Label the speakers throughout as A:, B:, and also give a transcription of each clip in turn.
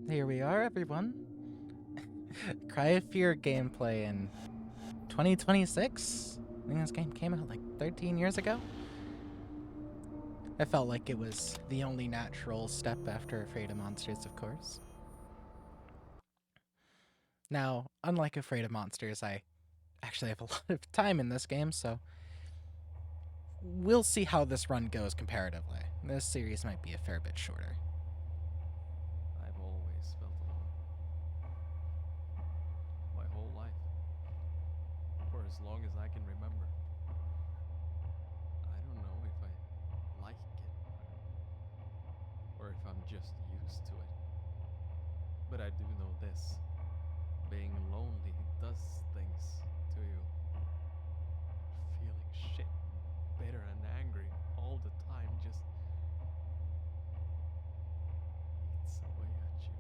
A: Here we are, everyone. Cry of Fear gameplay in 2026? I think this game came out like 13 years ago. I felt like it was the only natural step after Afraid of Monsters, of course. Now, unlike Afraid of Monsters, I actually have a lot of time in this game, so we'll see how this run goes comparatively. This series might be a fair bit shorter.
B: I've always felt alone. My whole life. For as long as I can remember. I don't know if I like it or if I'm just used to it. But I do know this. Being lonely does things to you. Feeling shit, bitter and angry all the time just eats away at you.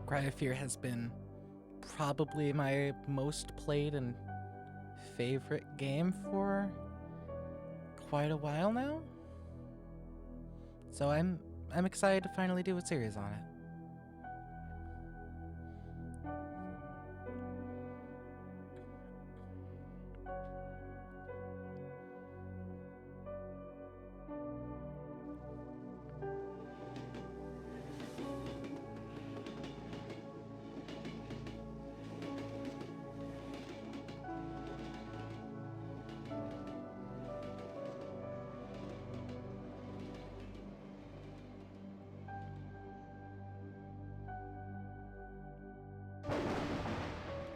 A: Cry of Fear has been probably my most played and favorite game for quite a while now. So I'm excited to finally do a series on it.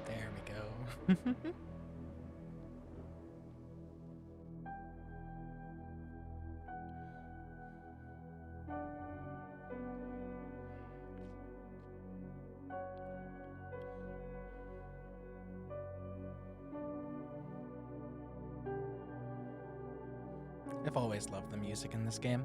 A: There we go. I've always loved the music in this game.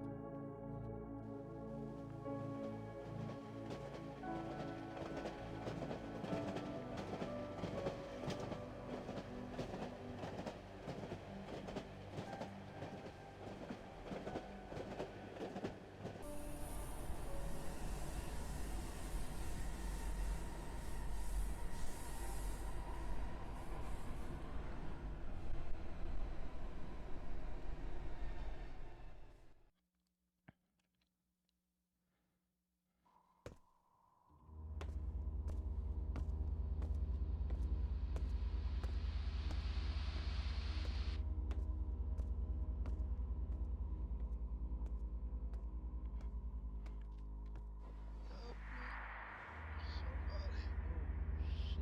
B: Shit.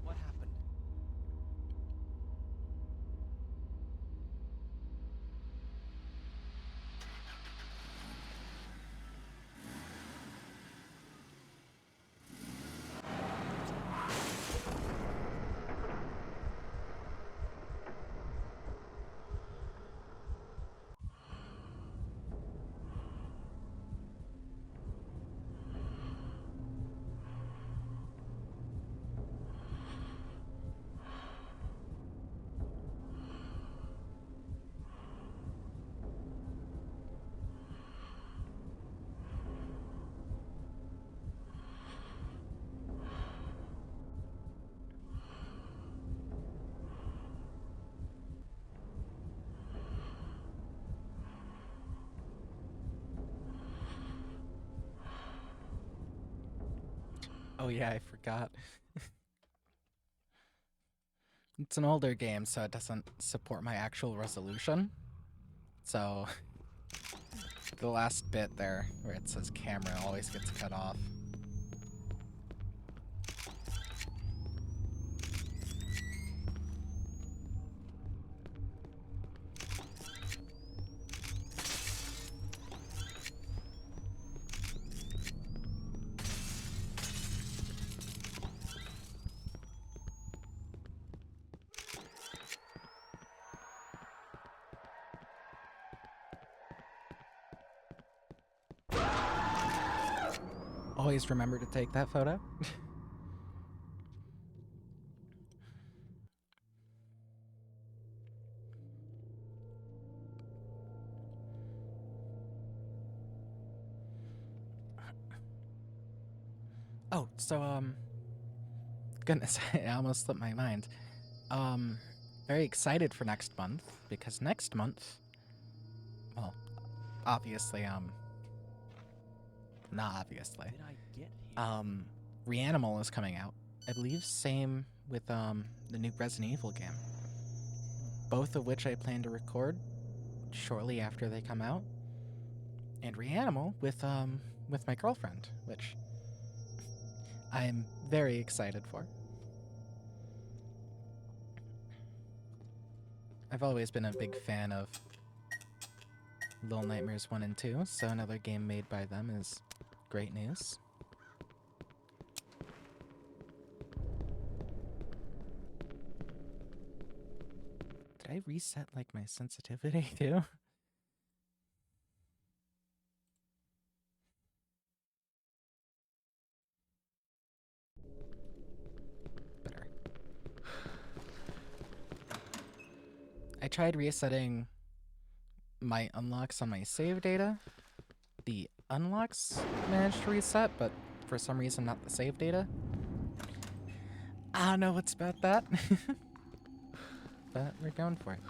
B: What happened?
A: Oh yeah, I forgot. It's an older game, so it doesn't support my actual resolution. So the last bit there where it says camera always gets cut off. always remember to take that photo. Oh, so, goodness, I almost slipped my mind. Very excited for next month, because next month, well, obviously, not obviously,
B: Did I get here?
A: Reanimal is coming out. I believe same with, the new Resident Evil game. Both of which I plan to record shortly after they come out. And Reanimal with my girlfriend, which I'm very excited for. I've always been a big fan of Little Nightmares 1 and 2, so another game made by them is great news. Did I reset, like, my sensitivity, too? Better. I tried resetting my unlocks on my save data. The unlocks managed to reset, but for some reason not the save data. I don't know what's about that. But we're going for it.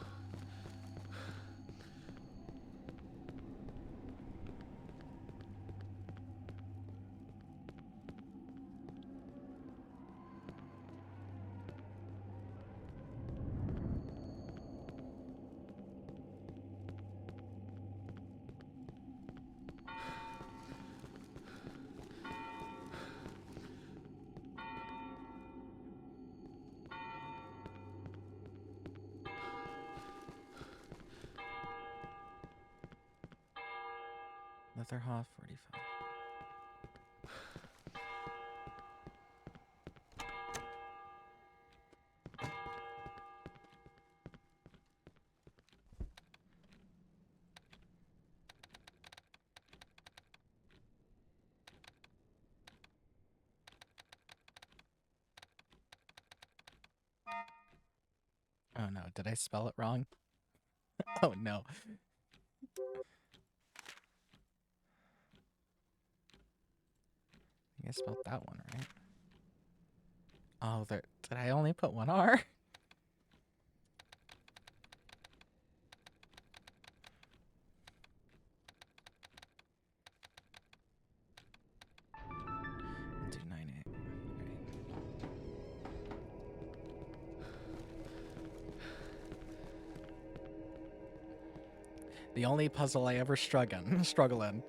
A: Leatherhoff 45. Oh no, did I spell it wrong? Oh no. I think I spelled that one right. Oh, there. Did I only put one R? The only puzzle I ever struggle in.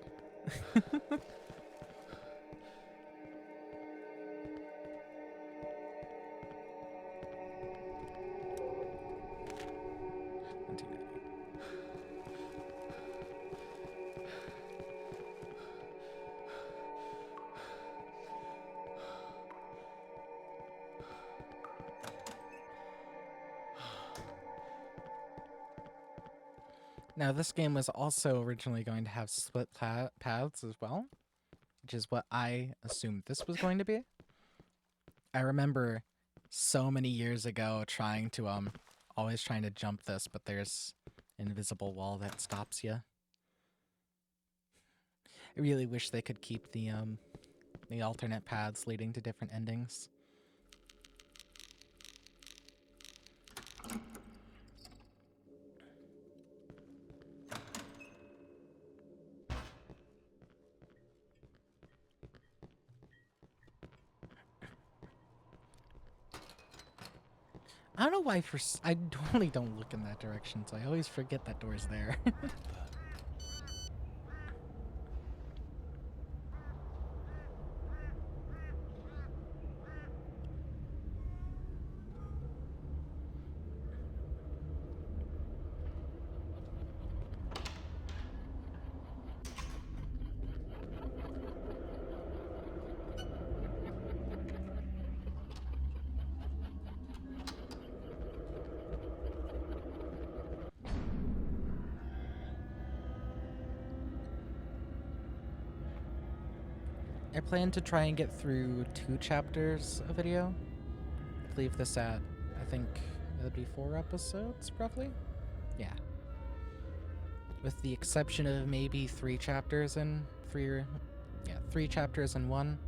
A: Now, this game was also originally going to have split paths as well, which is what I assumed this was going to be. I remember so many years ago always trying to jump this, but there's an invisible wall that stops you. I really wish they could keep the alternate paths leading to different endings. I don't know why I totally don't look in that direction, so I always forget that door's there. I plan to try and get through 2 chapters a video. Leave this at, I think it'll be 4 episodes, roughly? Yeah. With the exception of maybe 3 chapters in 3 chapters in 1.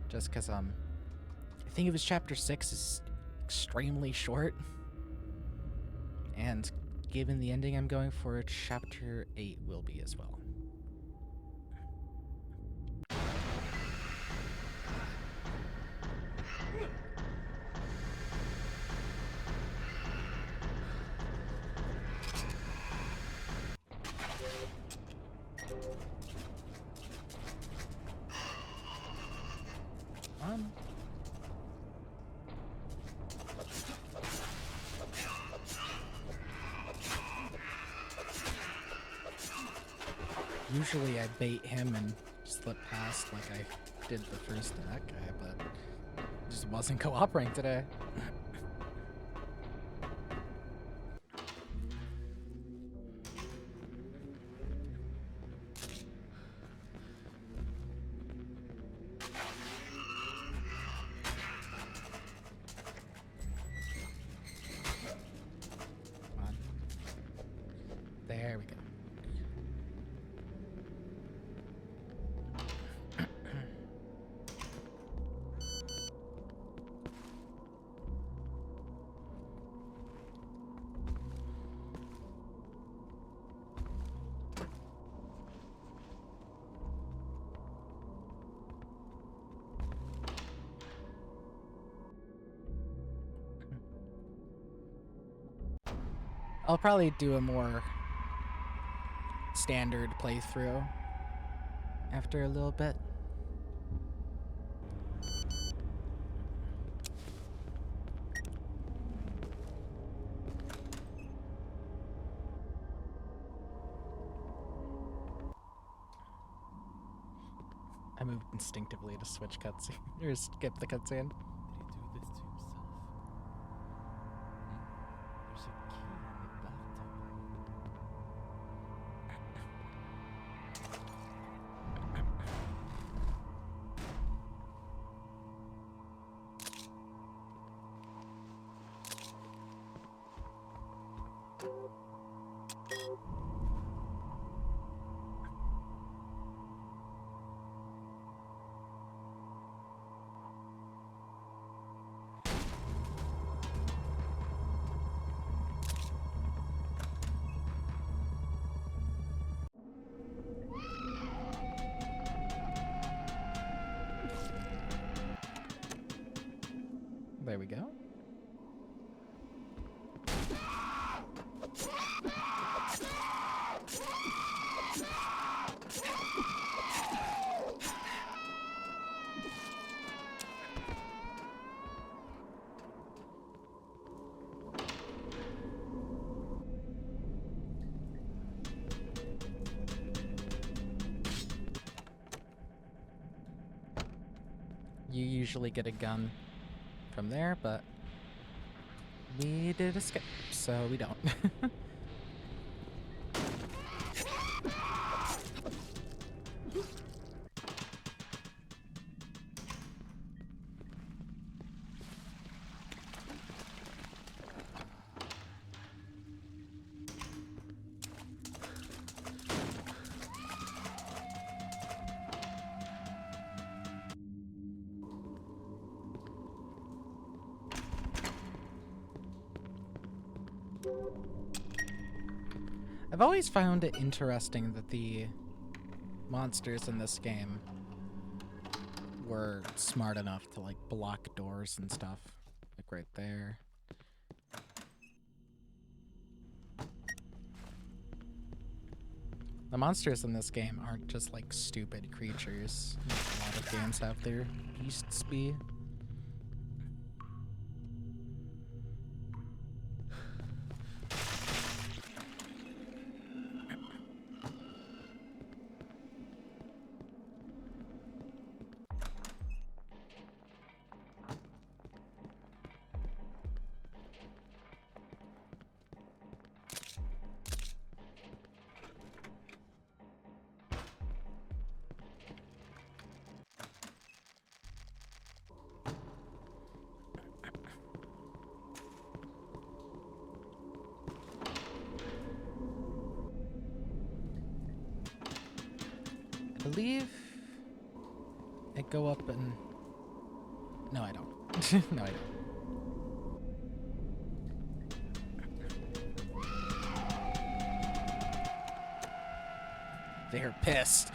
A: Just because, I think it was chapter 6 is extremely short. And given the ending I'm going for, chapter 8 will be as well. Usually I bait him and slip past like I did the first to that guy, but it just wasn't cooperating today. Come on. There we go. I'll probably do a more standard playthrough after a little bit. I moved instinctively to switch cutscene or skip the cutscene.
B: Did he do this to himself? There's a key in the bathtub.
A: There we go. You usually get a gun from there, but we did escape, so we don't. I've always found it interesting that the monsters in this game were smart enough to like block doors and stuff. Like right there. The monsters in this game aren't just like stupid creatures. Like, a lot of games have their beasts be. believe I go up and... No, I don't. No, I don't. They're pissed.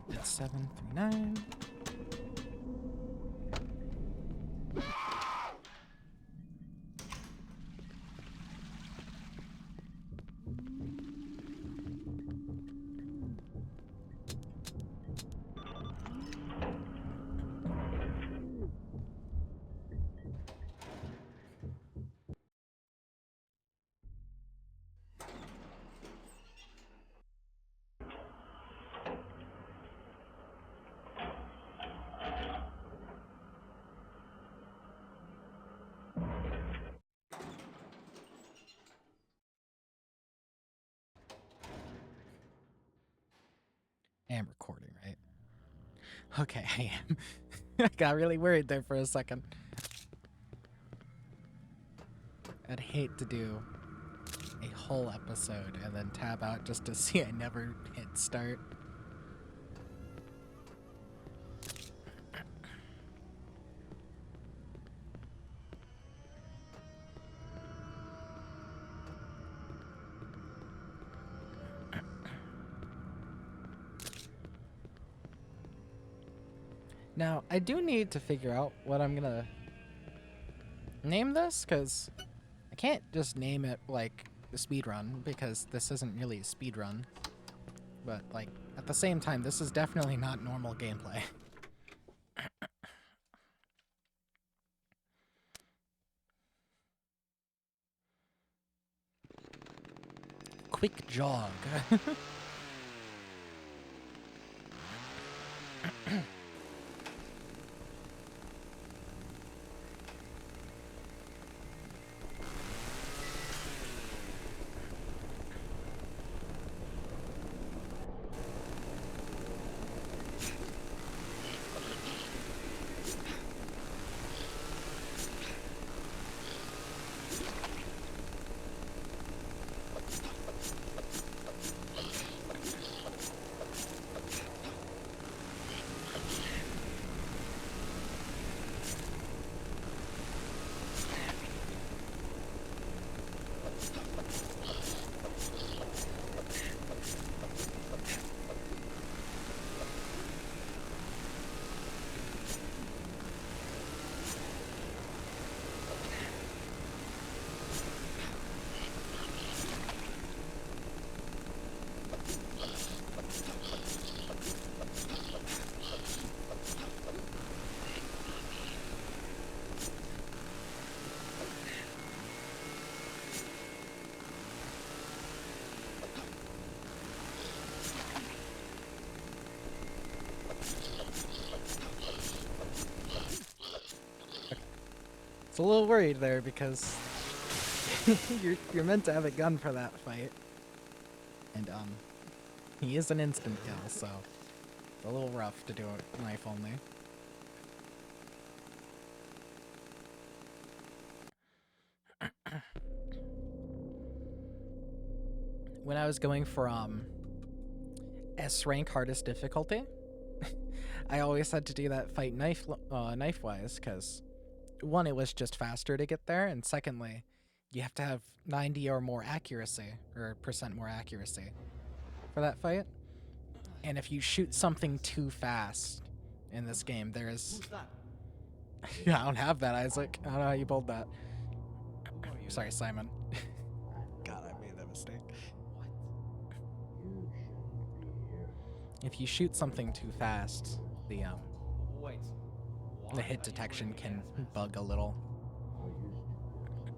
A: That's 739. I am recording, right? Okay, I am. I got really worried there for a second. I'd hate to do a whole episode and then tab out just to see I never hit start. Now, I do need to figure out what I'm gonna name this, because I can't just name it like the speedrun, because this isn't really a speedrun. But, like, at the same time, this is definitely not normal gameplay. Quick jog. A little worried there because you're meant to have a gun for that fight, and he is an instant kill, so it's a little rough to do it knife only. When I was going for S rank hardest difficulty, I always had to do that fight knife wise because one, it was just faster to get there, and secondly, you have to have 90 or more accuracy, or percent more accuracy for that fight. And if you shoot something too fast in this game, there is... Yeah, I don't have that, Isaac. I don't know how you pulled that. Sorry, Simon. God, I made that mistake. If you shoot something too fast, the hit detection can bug a little.
C: I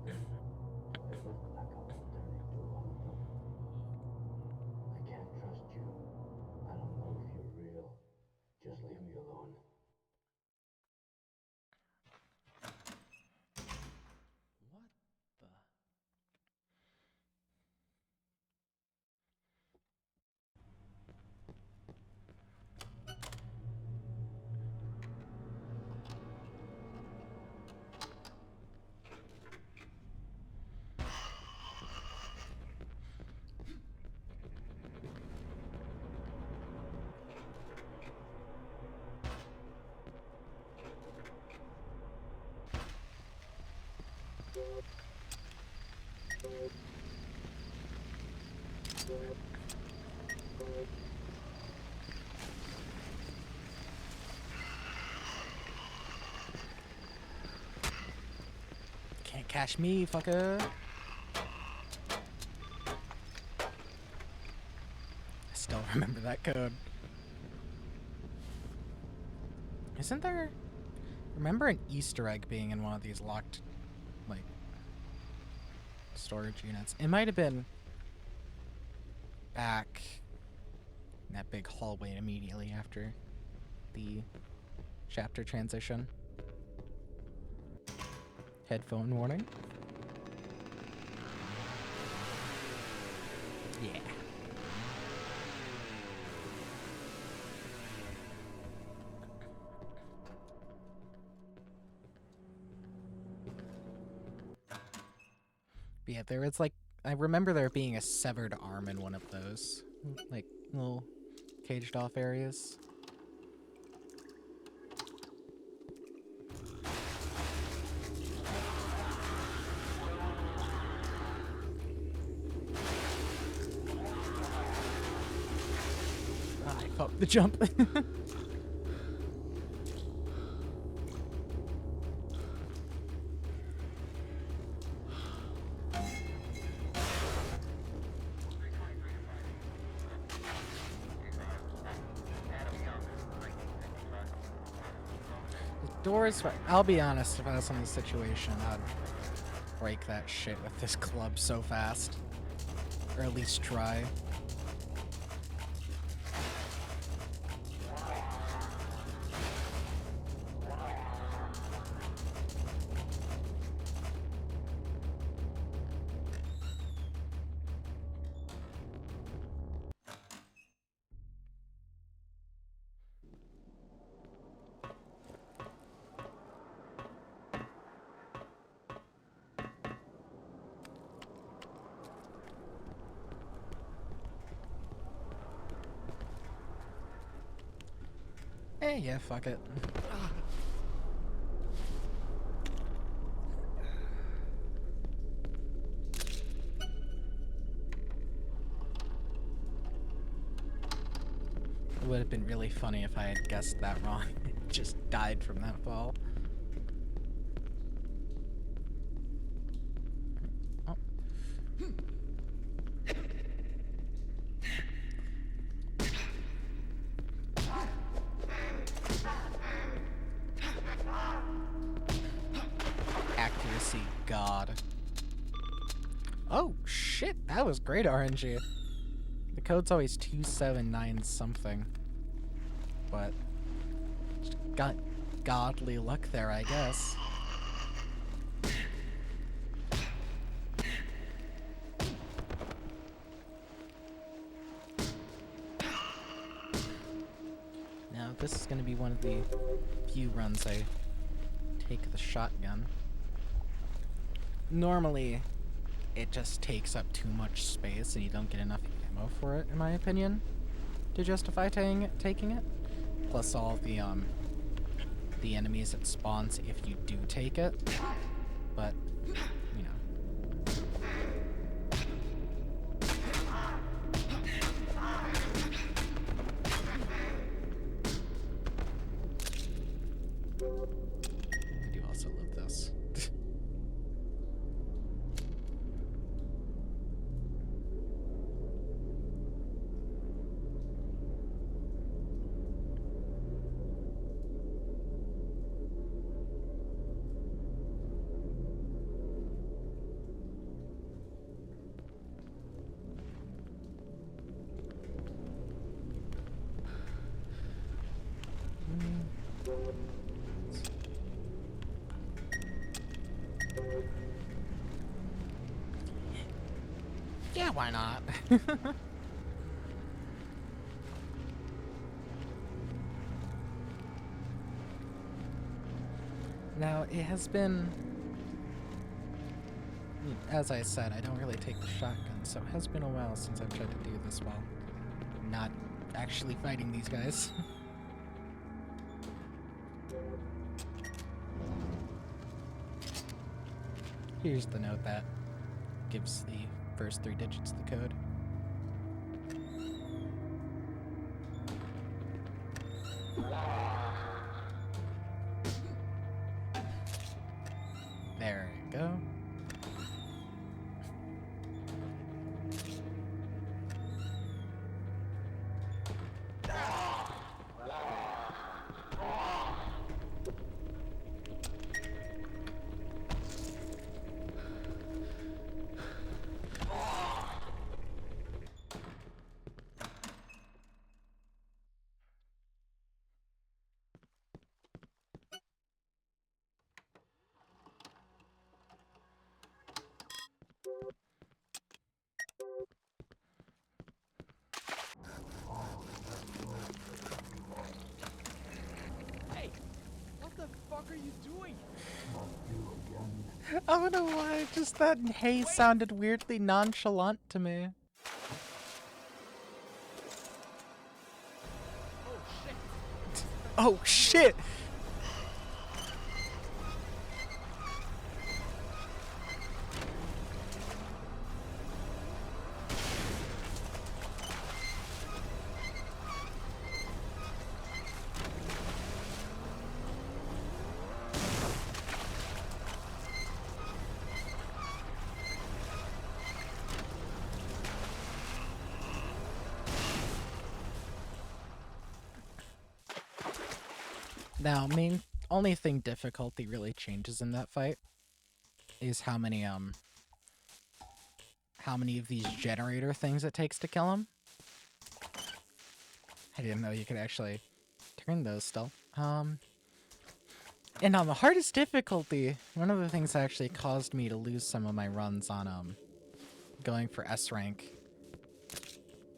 C: can't trust you. I don't know if you're real. Just leave me alone.
B: What the?
A: Can't catch me, fucker. I still remember that code. Isn't there... Remember an Easter egg being in one of these locked, like, storage units? It might have been back in that big hallway immediately after the chapter transition. Headphone warning. Yeah. But yeah, there was like, I remember there being a severed arm in one of those, like, little caged off areas. Ah, I fucked the jump. Doors, I'll be honest, if I was in this situation, I'd break that shit with this club so fast. Or at least try. Eh, yeah, fuck it. It would have been really funny if I had guessed that wrong. Just died from that fall. Oh. Accuracy god. Oh shit, that was great RNG. The code's always 279 something. But just got godly luck there, I guess. Now this is gonna be one of the few runs I take the shotgun. Normally, it just takes up too much space and you don't get enough ammo for it, in my opinion, to justify taking it. Plus all the enemies it spawns if you do take it. But, you know. I do also love this. Yeah, why not? Now, it has been... As I said, I don't really take the shotgun, so it has been a while since I've tried to do this while not actually fighting these guys. Here's the note that gives the first 3 digits of the code. There you go.
B: Hey, what the fuck are you doing?
C: Not you again.
A: I don't know why, just that hey sounded weirdly nonchalant to me.
B: Oh shit!
A: Oh shit! Now, only thing difficulty really changes in that fight is how many of these generator things it takes to kill him. I didn't know you could actually turn those still. And on the hardest difficulty, one of the things that actually caused me to lose some of my runs on going for S rank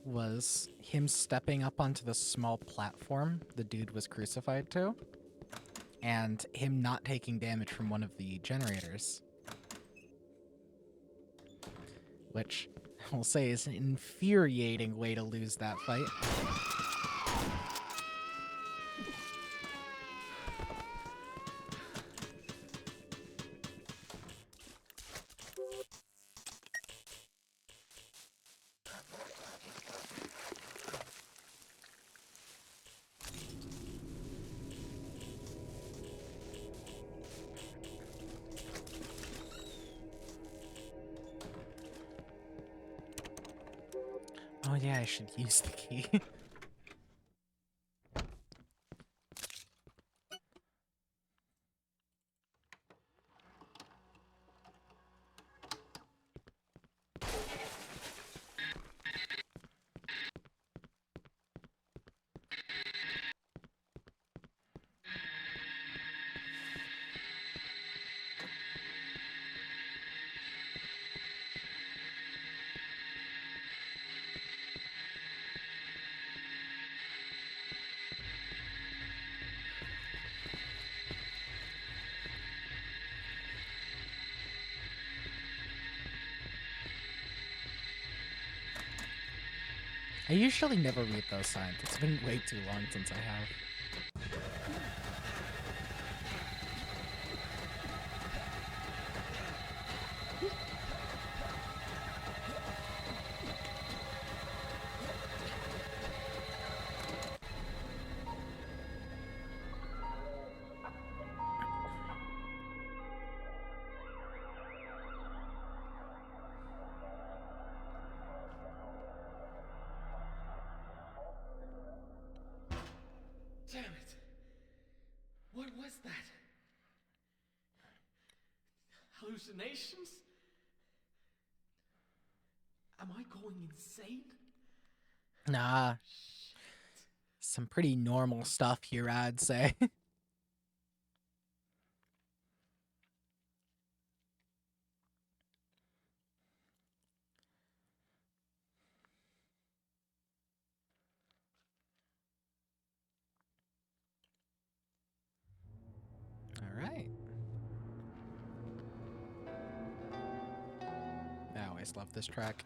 A: was him stepping up onto the small platform the dude was crucified to, and him not taking damage from one of the generators. Which I will say is an infuriating way to lose that fight. Oh yeah, I should use the key. I usually never read those signs. It's been way too long since I have.
B: Damn it! What was that? Hallucinations? Am I going insane?
A: Nah, some pretty normal stuff here, I'd say. Alright. I always love this track.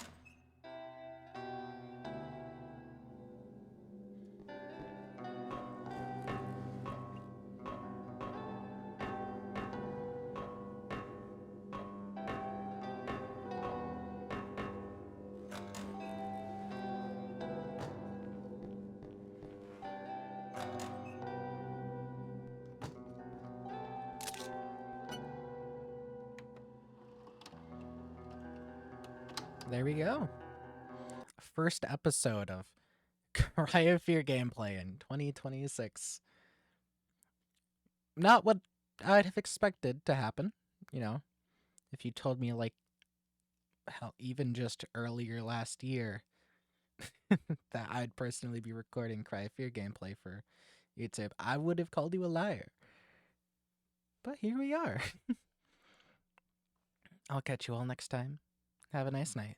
A: there we go. First episode of Cry of Fear gameplay in 2026. Not what I'd have expected to happen, you know. If you told me, like, hell, even just earlier last year that I'd personally be recording Cry of Fear gameplay for YouTube, I would have called you a liar. But here we are. I'll catch you all next time. Have a nice night.